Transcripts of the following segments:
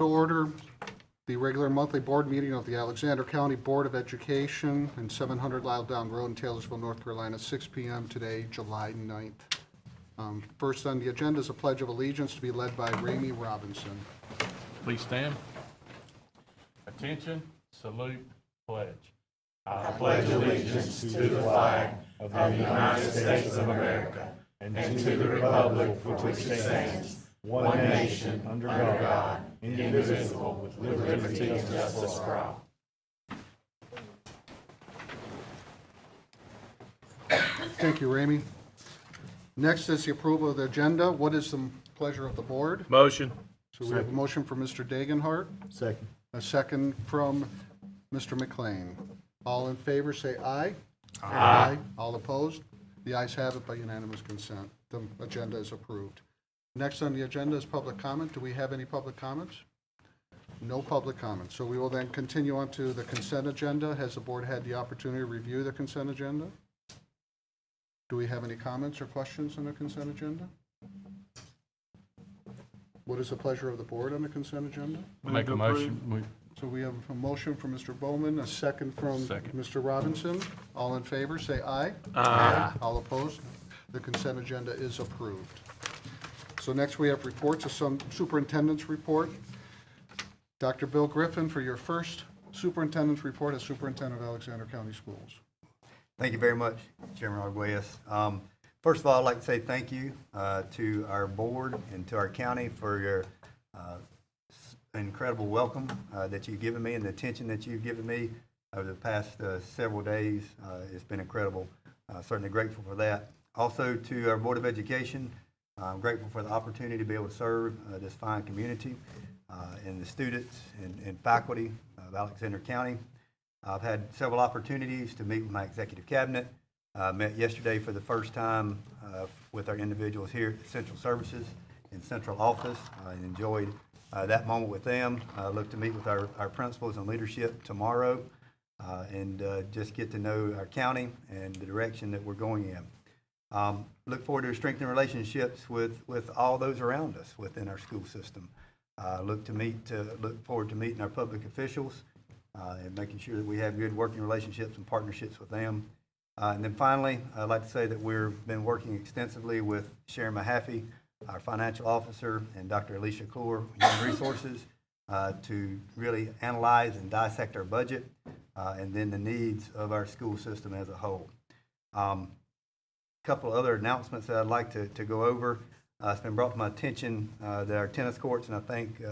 To order the regular monthly board meeting of the Alexander County Board of Education in 700 Loudon Road in Taylorsville, North Carolina, 6 p.m. today, July 9th. First on the agenda is a Pledge of Allegiance to be led by Ramey Robinson. Please stand. Attention, salute, pledge. I pledge allegiance to the flag of the United States of America and to the republic for which it stands, one nation, under God, indivisible, with liberty and justice for all. Thank you, Ramey. Next is the approval of the agenda. What is the pleasure of the board? Motion. So we have a motion from Mr. Dagenhart, Second. a second from Mr. McLean. All in favor, say aye. Aye. All opposed? The ayes have it by unanimous consent. The agenda is approved. Next on the agenda is public comment. Do we have any public comments? No public comments. So we will then continue on to the consent agenda. Has the board had the opportunity to review the consent agenda? Do we have any comments or questions on the consent agenda? What is the pleasure of the board on the consent agenda? Make a motion. So we have a motion from Mr. Bowman, a second from Mr. Robinson. All in favor, say aye. Aye. All opposed? The consent agenda is approved. So next we have reports of some superintendent's report. Dr. Bill Griffin, for your first superintendent's report as superintendent of Alexander County Schools. Thank you very much, Chairman Arguelles. First of all, I'd like to say thank you to our board and to our county for your incredible welcome that you've given me and the attention that you've given me over the past several days. It's been incredible. Certainly grateful for that. Also to our Board of Education, I'm grateful for the opportunity to be able to serve this fine community and the students and faculty of Alexander County. I've had several opportunities to meet with my executive cabinet. Met yesterday for the first time with our individuals here at Central Services in Central Office. I enjoyed that moment with them. I look to meet with our principals and leadership tomorrow and just get to know our county and the direction that we're going in. Look forward to strengthening relationships with all those around us within our school system. Look forward to meeting our public officials and making sure that we have good working relationships and partnerships with them. And then finally, I'd like to say that we've been working extensively with Sharon Mahaffey, our financial officer, and Dr. Alicia Clore, Human Resources, to really analyze and dissect our budget and then the needs of our school system as a whole. A couple of other announcements that I'd like to go over. It's been brought to my attention that our tennis courts, and I think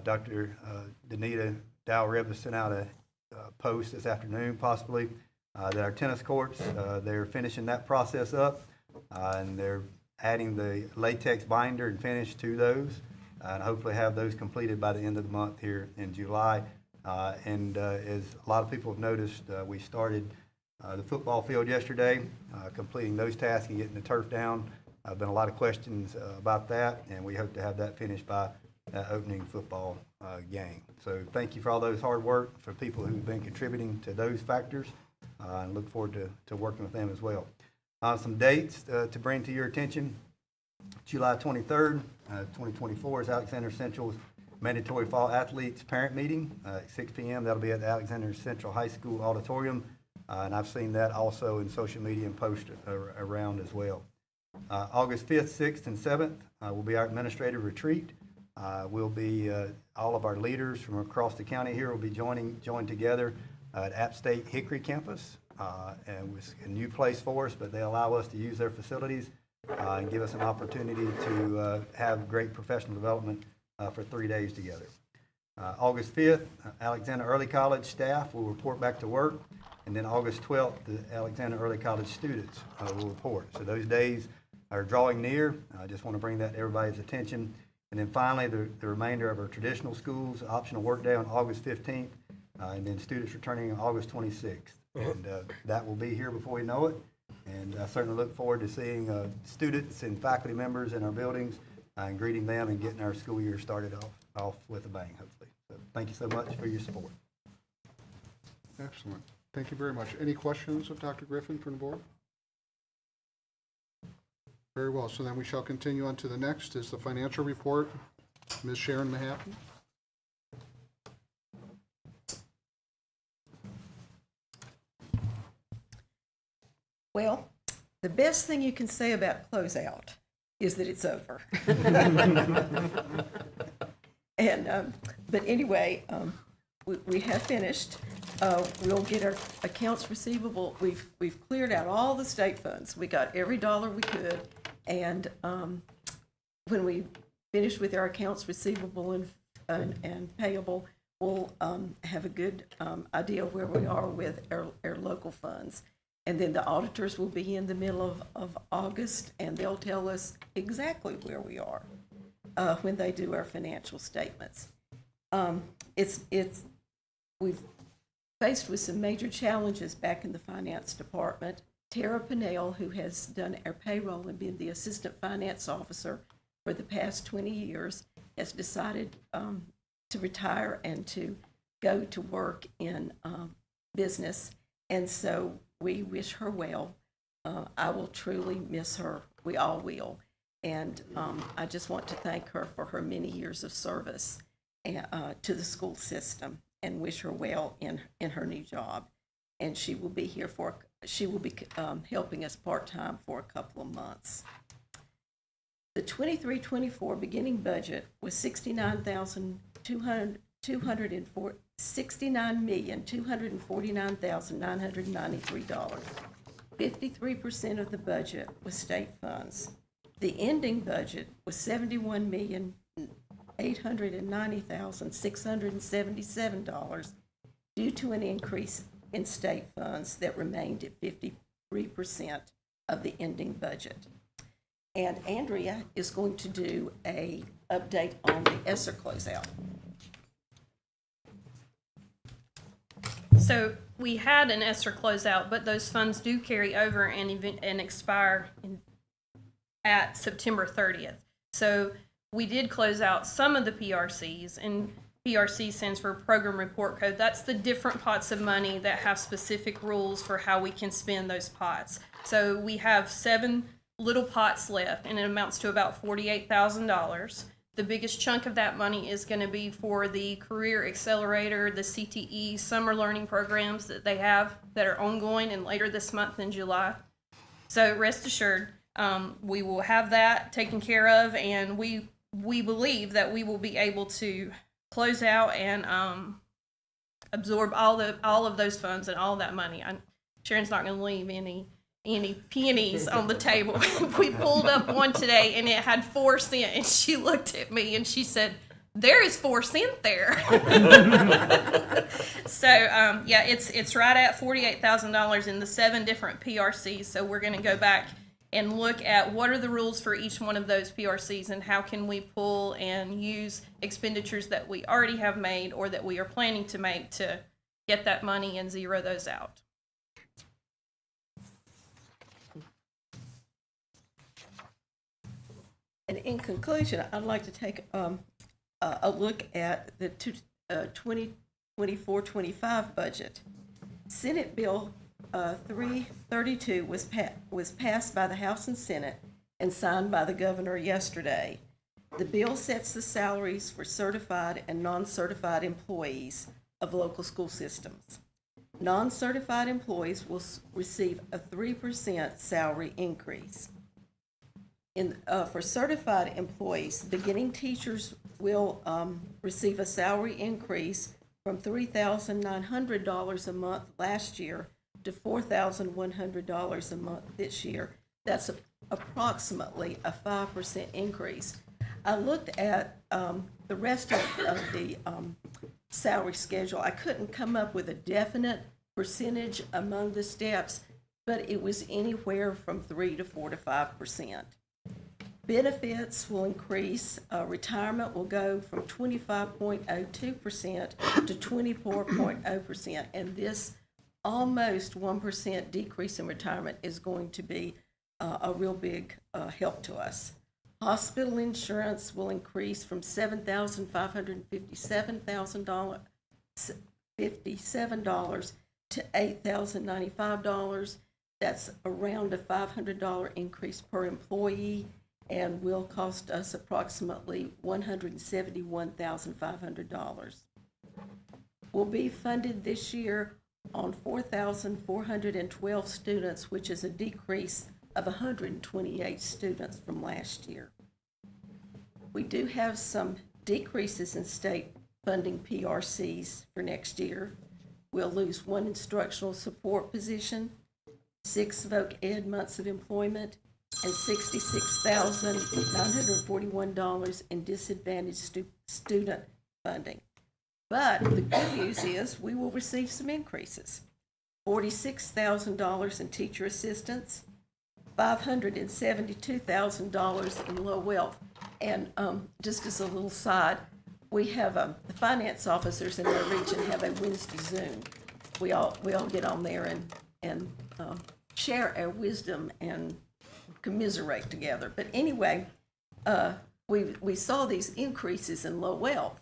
Dr. Danita Dow-Rivas sent out a post this afternoon, possibly, that our tennis courts, they're finishing that process up, and they're adding the latex binder and finish to those, and hopefully have those completed by the end of the month here in July. And as a lot of people have noticed, we started the football field yesterday, completing those tasks and getting the turf down. Been a lot of questions about that, and we hope to have that finished by opening football game. So thank you for all those hard work, for people who've been contributing to those factors, and look forward to working with them as well. Some dates to bring to your attention. July 23rd, 2024 is Alexander Central's mandatory fall athletes parent meeting at 6 p.m. That'll be at the Alexander Central High School auditorium, and I've seen that also in social media and posted around as well. August 5th, 6th, and 7th will be our administrative retreat. We'll be all of our leaders from across the county here will be joined together at App State Hickory campus, and it's a new place for us, but they allow us to use their facilities and give us an opportunity to have great professional development for 3 days together. August 5th, Alexander Early College staff will report back to work, and then August 12th, the Alexander Early College students will report. So those days are drawing near. I just want to bring that to everybody's attention. And then finally, the remainder of our traditional schools, optional work day on August 15th, and then students returning on August 26th. And that will be here before we know it. And I certainly look forward to seeing students and faculty members in our buildings and greeting them and getting our school year started off with a bang, hopefully. So thank you so much for your support. Excellent. Thank you very much. Any questions of Dr. Griffin from the board? Very well. So then we shall continue on to the next is the financial report. Ms. Sharon Mahaffey. Well, the best thing you can say about closeout is that it's over. And, but anyway, we have finished. We'll get our accounts receivable. We've cleared out all the state funds. We got every dollar we could. And when we finish with our accounts receivable and payable, we'll have a good idea where we are with our local funds. And then the auditors will be in the middle of August, and they'll tell us exactly where we are when they do our financial statements. We've faced with some major challenges back in the finance department. Tara Pinnell, who has done our payroll and been the assistant finance officer for the past 20 years, has decided to retire and to go to work in business. And so we wish her well. I will truly miss her. We all will. And I just want to thank her for her many years of service to the school system and wish her well in her new job. And she will be here helping us part-time for a couple of months. The 23-24 beginning budget was $69,249,993. 53% of the budget was state funds. The ending budget was $71,890,677 due to an increase in state funds that remained at 53% of the ending budget. And Andrea is going to do an update on the ESSER closeout. So we had an ESSER closeout, but those funds do carry over and expire at September 30th. So we did close out some of the PRCs, and PRC stands for Program Report Code. That's the different pots of money that have specific rules for how we can spend those pots. So we have 7 little pots left, and it amounts to about $48,000. The biggest chunk of that money is going to be for the Career Accelerator, the CTE summer learning programs that they have that are ongoing and later this month in July. So rest assured, we will have that taken care of, and we believe that we will be able to close out and absorb all of those funds and all that money. Sharon's not going to leave any pennies on the table. We pulled up one today and it had 4 cents, and she looked at me and she said, "There is 4 cents there." So yeah, it's right at $48,000 in the 7 different PRCs. So we're going to go back and look at what are the rules for each one of those PRCs and how can we pull and use expenditures that we already have made or that we are planning to make to get that money and zero those out. And in conclusion, I'd like to take a look at the 2024-25 budget. Senate Bill 332 was passed by the House and Senate and signed by the governor yesterday. The bill sets the salaries for certified and non-certified employees of local school systems. Non-certified employees will receive a 3% salary increase. For certified employees, beginning teachers will receive a salary increase from $3,900 a month last year to $4,100 a month this year. That's approximately a 5% increase. I looked at the rest of the salary schedule. I couldn't come up with a definite percentage among the steps, but it was anywhere from 3 to 4 to 5%. Benefits will increase. Retirement will go from 25.02% to 24.0%, and this almost 1% decrease in retirement is going to be a real big help to us. Hospital insurance will increase from $7,557 to $8,095. That's around a $500 increase per employee and will cost us approximately $171,500. Will be funded this year on 4,412 students, which is a decrease of 128 students from last year. We do have some decreases in state funding PRCs for next year. We'll lose 1 instructional support position, 6 voc ed months of employment, and $66,941 in disadvantaged student funding. But the good news is we will receive some increases. $46,000 in teacher assistance, $572,000 in low wealth. And just as a little side, we have the finance officers in our region have a Wednesday Zoom. We all get on there and share our wisdom and commiserate together. But anyway, we saw these increases in low wealth.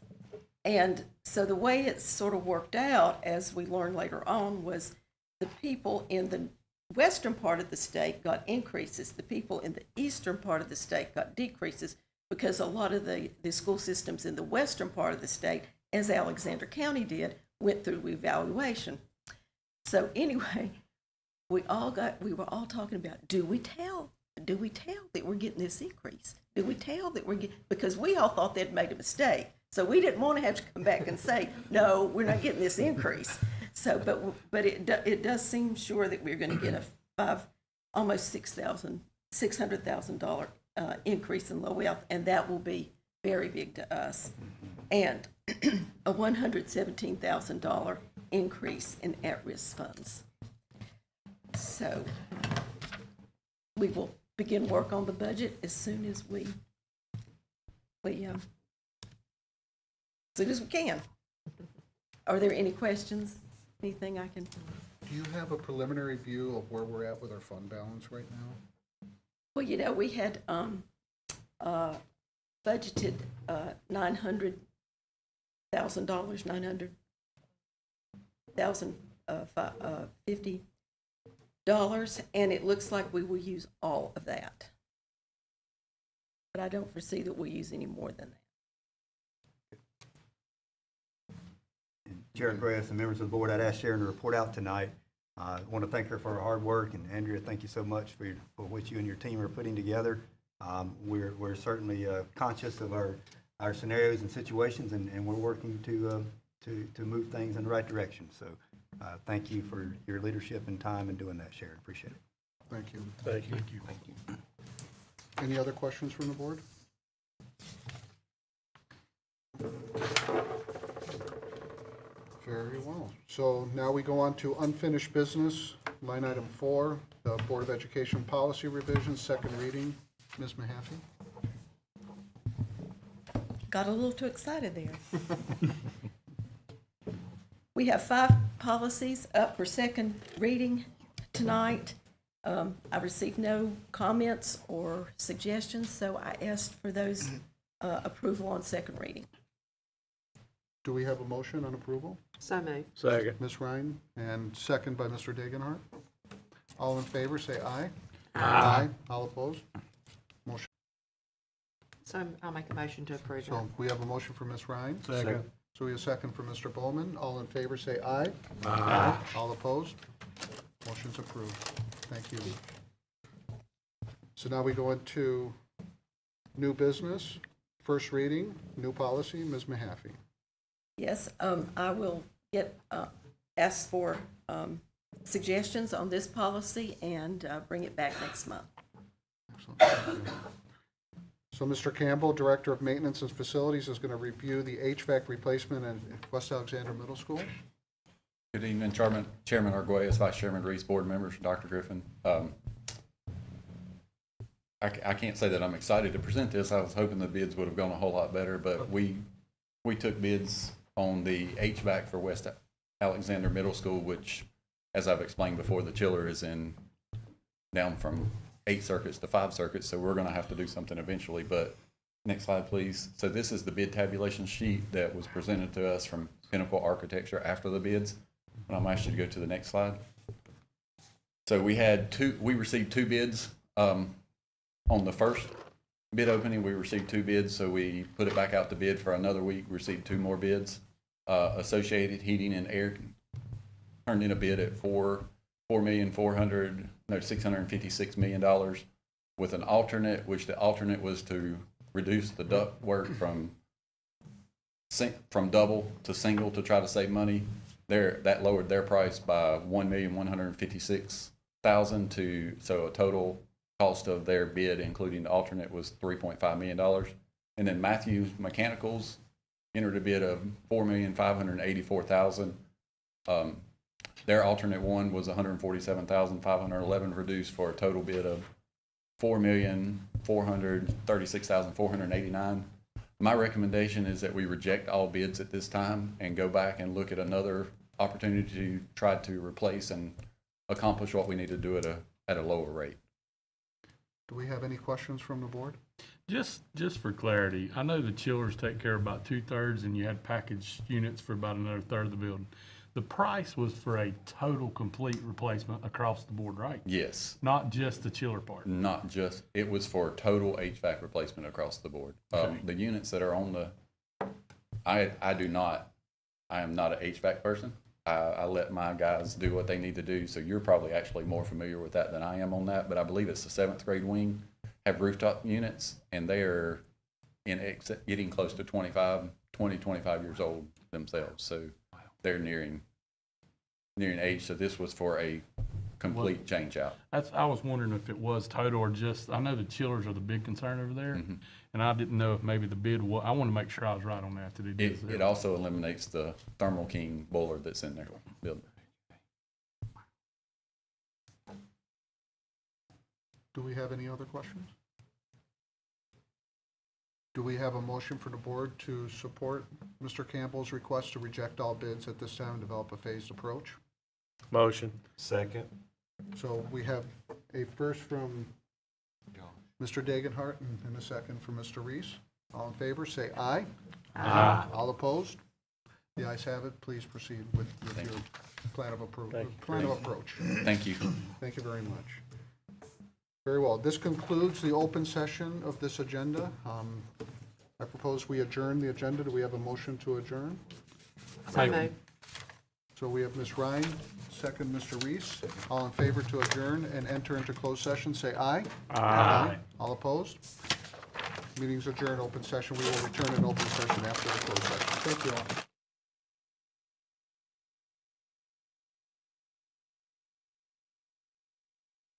And so the way it sort of worked out, as we learned later on, was the people in the western part of the state got increases. The people in the eastern part of the state got decreases because a lot of the school systems in the western part of the state, as Alexander County did, went through evaluation. So anyway, we were all talking about, do we tell that we're getting this increase? Do we tell that because we all thought they'd made a mistake. So we didn't want to have to come back and say, no, we're not getting this increase. So, but it does seem sure that we're going to get almost $600,000 increase in low wealth, and that will be very big to us. And a $117,000 increase in at-risk funds. So we will begin work on the budget as soon as we can. Are there any questions? Anything I can? Do you have a preliminary view of where we're at with our fund balance right now? Well, we had budgeted $900,000, $900,050, and it looks like we will use all of that. But I don't foresee that we'll use any more than that. Chair Grass and members of the board, I'd ask Sharon to report out tonight. I want to thank her for her hard work, and Andrea, thank you so much for what you and your team are putting together. We're certainly conscious of our scenarios and situations, and we're working to move things in the right direction. So thank you for your leadership and time in doing that, Sharon. Appreciate it. Thank you. Thank you. Any other questions from the board? Very well. So now we go on to unfinished business, line item 4, the Board of Education policy revision, second reading. Ms. Mahaffey? Got a little too excited there. We have 5 policies up for second reading tonight. I received no comments or suggestions, so I asked for those approval on second reading. Do we have a motion on approval? So moved. Second. Ms. Ryan, and second by Mr. Degenhart. All in favor, say aye. Aye. All opposed? Motion. So I'll make a motion to approve that. So we have a motion for Ms. Ryan. Second. So we have a second for Mr. Bowman. All in favor, say aye. Aye. All opposed? Motion's approved. Thank you. So now we go into new business, first reading, new policy. Ms. Mahaffey. Yes, I will ask for suggestions on this policy and bring it back next month. Excellent. Thank you. So Mr. Campbell, Director of Maintenance and Facilities, is going to review the HVAC replacement at West Alexander Middle School. Good evening, Chairman Arguelles, Vice Chairman Reese, board members, Dr. Griffin. I can't say that I'm excited to present this. I was hoping the bids would have gone a whole lot better, but we took bids on the HVAC for West Alexander Middle School, which, as I've explained before, the chiller is down from 8 circuits to 5 circuits, so we're going to have to do something eventually. But next slide, please. So this is the bid tabulation sheet that was presented to us from Pinnacle Architecture after the bids. And I'm asking you to go to the next slide. So we received 2 bids on the first bid opening. We received 2 bids, so we put it back out to bid for another week. We received 2 more bids. Associated Heating and Air turned in a bid at $656 million with an alternate, which the alternate was to reduce the duct work from double to single to try to save money. That lowered their price by $1,156,000 to, so a total cost of their bid, including the alternate, was $3.5 million. And then Matthews Mechanicals entered a bid of $4,584,000. Their alternate one was $147,511, reduced for a total bid of $4,436,489. My recommendation is that we reject all bids at this time and go back and look at another opportunity to try to replace and accomplish what we need to do at a lower rate. Do we have any questions from the board? Just for clarity, I know the chillers take care of about 2/3 and you had packaged units for about another third of the building. The price was for a total complete replacement across the board, right? Yes. Not just the chiller part. Not just, it was for total HVAC replacement across the board. The units that are on the, I am not an HVAC person. I let my guys do what they need to do, so you're probably actually more familiar with that than I am on that, but I believe it's the 7th grade wing, have rooftop units, and they are getting close to 25 years old themselves, so they're nearing age, so this was for a complete change out. I was wondering if it was total or just, I know the chillers are the big concern over there, Mm-hmm. and I didn't know if maybe the bid was, I want to make sure I was right on that it is. It also eliminates the Thermal King boiler that's in their building. Do we have any other questions? Do we have a motion for the board to support Mr. Campbell's request to reject all bids at this time and develop a phased approach? Motion. Second. So we have a first from Mr. Dagenhart and a second from Mr. Reese. All in favor, say aye. Aye. All opposed? The ayes have it. Please proceed with your plan of approach. Thank you. Thank you very much. Very well. This concludes the open session of this agenda. I propose we adjourn the agenda. Do we have a motion to adjourn? So moved. So we have Ms. Ryan, second Mr. Reese. All in favor to adjourn and enter into closed session, say aye. Aye. All opposed? Meeting's adjourned, open session. We will return in open session after the closed session. Thank you all.